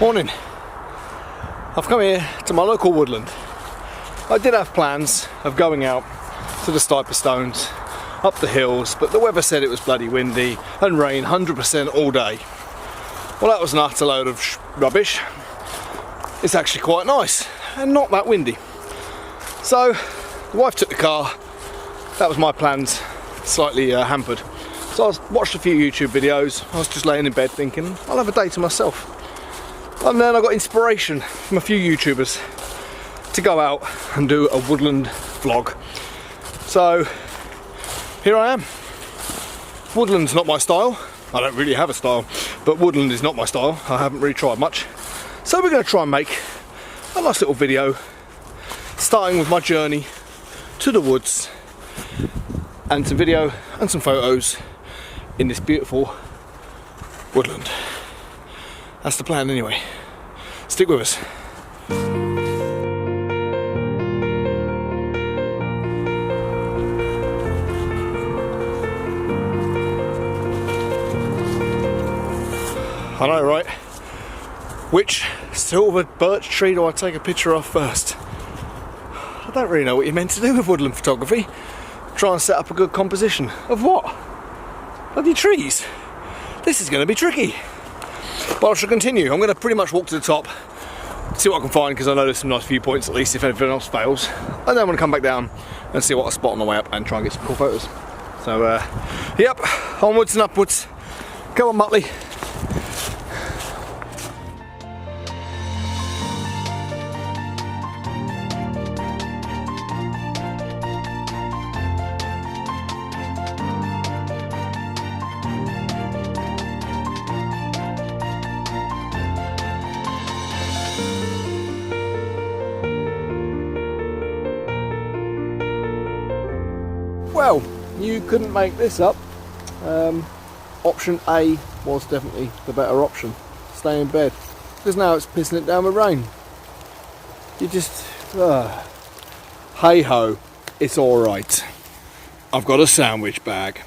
Morning. I've come here to my local woodland. I did have plans of going out to the Stiper Stones, up the hills, but the weather said it was bloody windy and rain 100% all day. Well, that was an utter load of rubbish. It's actually quite nice and not that windy. So the wife took the car. That was my plans, slightly hampered. So I watched a few YouTube videos. I was just laying in bed thinking, I'll have a day to myself. And then I got inspiration from a few YouTubers to go out and do a woodland vlog. So here I am. Woodland's not my style. I don't really have a style, but woodland is not my style. I haven't really tried much. So we're going to try and make a nice little video, starting with my journey to the woods, and some video and some photos in this beautiful woodland. That's the plan anyway. Stick with us. I know, right? Which silver birch tree do I take a picture of first? I don't really know what you're meant to do with woodland photography. Try and set up a good composition. Of what? Bloody trees. This is going to be tricky. But I shall continue. I'm going to pretty much walk to the top, see what I can find, because I know there's some nice viewpoints at least if anything else fails. And then I'm going to come back down and see what I spot on the way up and try and get some cool photos. So, yep, onwards and upwards. Come on, Muttley. Well, you couldn't make this up. Option A was definitely the better option. Stay in bed. Because now it's pissing it down with rain. You just... hey ho, it's alright. I've got a sandwich bag.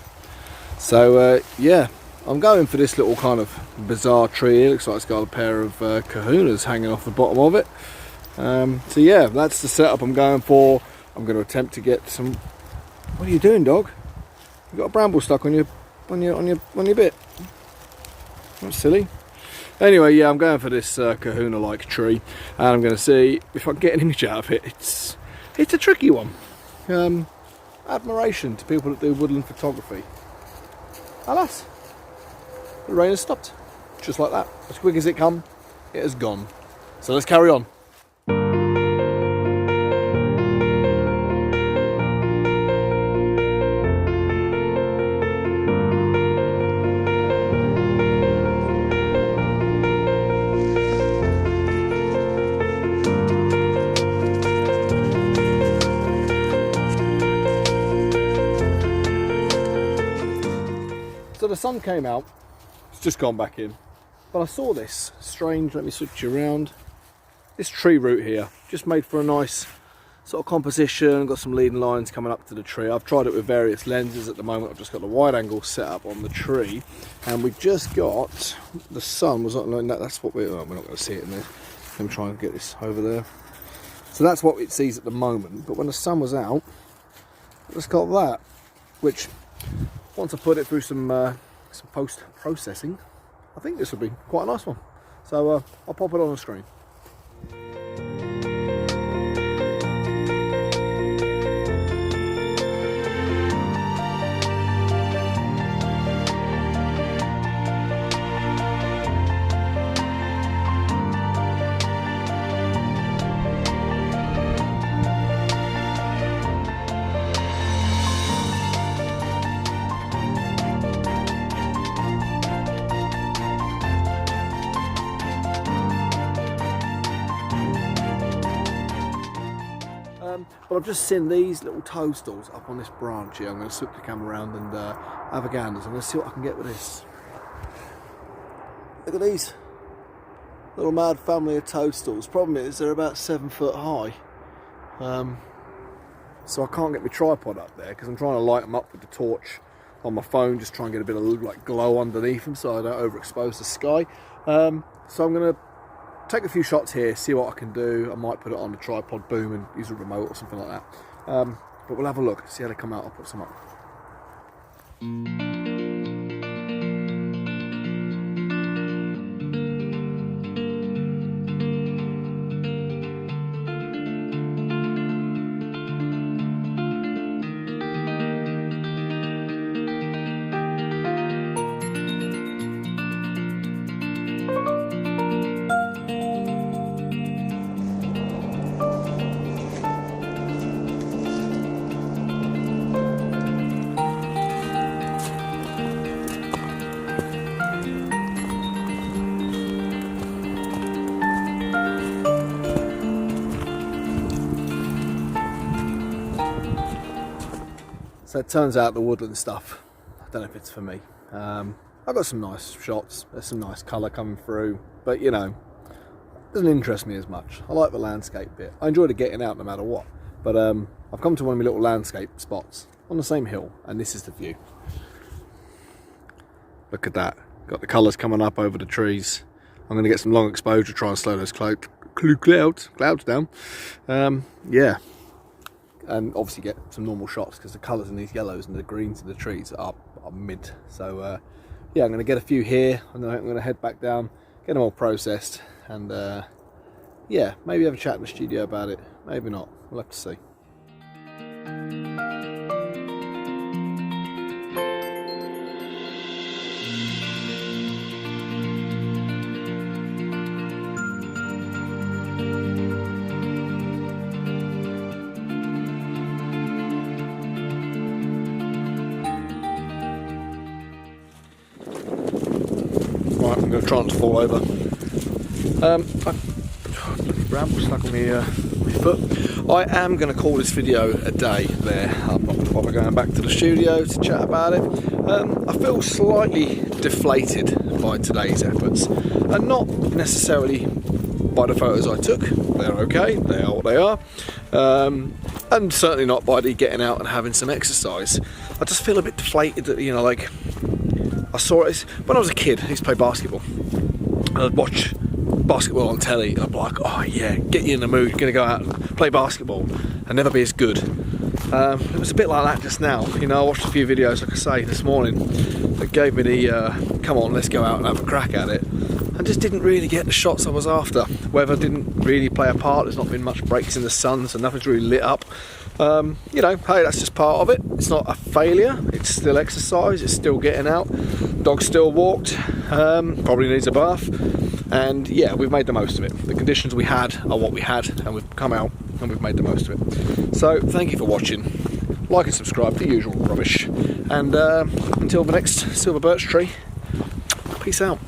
So yeah, I'm going for this little kind of bizarre tree. It looks like it's got a pair of kahunas hanging off the bottom of it. So yeah, that's the setup I'm going for. I'm going to attempt to get some... What are you doing, dog? You got a bramble stuck on your bit. That's silly. Anyway, yeah, I'm going for this kahuna-like tree, and I'm going to see if I can get an image out of it. It's a tricky one. Admiration to people that do woodland photography. Alas, the rain has stopped, just like that. As quick as it come, it has gone. So let's carry on. So the sun came out, it's just gone back in, but I saw this strange, let me switch you around, this tree root here, just made for a nice sort of composition, got some leading lines coming up to the tree. I've tried it with various lenses at the moment. I've just got the wide angle set up on the tree, and we just got, the sun was like that, that's what we're not going to see it in there. Let me try and get this over there. So that's what it sees at the moment, but when the sun was out, I just got that, which... Once I put it through some post-processing, I think this will be quite a nice one. So I'll pop it on the screen. But I've just seen these little toadstools up on this branch here. I'm going to switch the camera around and have a gander. So I'm going to see what I can get with this. Look at these little mad family of toadstools. Problem is they're about 7 foot high. So I can't get my tripod up there because I'm trying to light them up with the torch on my phone, just try and get a bit of like glow underneath them so I don't overexpose the sky. So I'm going to take a few shots here, see what I can do. I might put it on a tripod boom and use a remote or something like that. But we'll have a look, see how they come out. I'll put some up. So it turns out the woodland stuff, I don't know if it's for me. I've got some nice shots, there's some nice colour coming through, but you know, it doesn't interest me as much. I like the landscape bit. I enjoy the getting out no matter what. But I've come to one of my little landscape spots on the same hill, and this is the view. Look at that. Got the colours coming up over the trees. I'm going to get some long exposure, try and slow those clouds down. Yeah. And obviously get some normal shots because the colours in these yellows and the greens in the trees are mid. So yeah, I'm going to get a few here, and then I'm going to head back down, get them all processed, and yeah, maybe have a chat in the studio about it. Maybe not. We'll have to see. Right, I'm going to try not to fall over. Bloody bramble stuck on my foot. I am going to call this video a day there. I'm not going to bother going back to the studio to chat about it. I feel slightly deflated by today's efforts, and not necessarily by the photos I took. They're okay, they are what they are. And certainly not by the getting out and having some exercise. I just feel a bit deflated that, you know, like, I saw it when I was a kid. I used to play basketball. I'd watch basketball on telly, and I'd be like, oh yeah, get you in the mood, you're gonna go out and play basketball and never be as good. It was a bit like that just now. You know, I watched a few videos, like I say, this morning that gave me the come on, let's go out and have a crack at it. I just didn't really get the shots I was after. Weather didn't really play a part. There's not been much breaks in the sun, so nothing's really lit up. You know, hey, that's just part of it. It's not a failure. It's still exercise. It's still getting out. Dog still walked. Probably needs a bath. And yeah, we've made the most of it. The conditions we had are what we had, and we've come out and we've made the most of it. So thank you for watching. Like and subscribe, the usual rubbish. And until the next silver birch tree, peace out.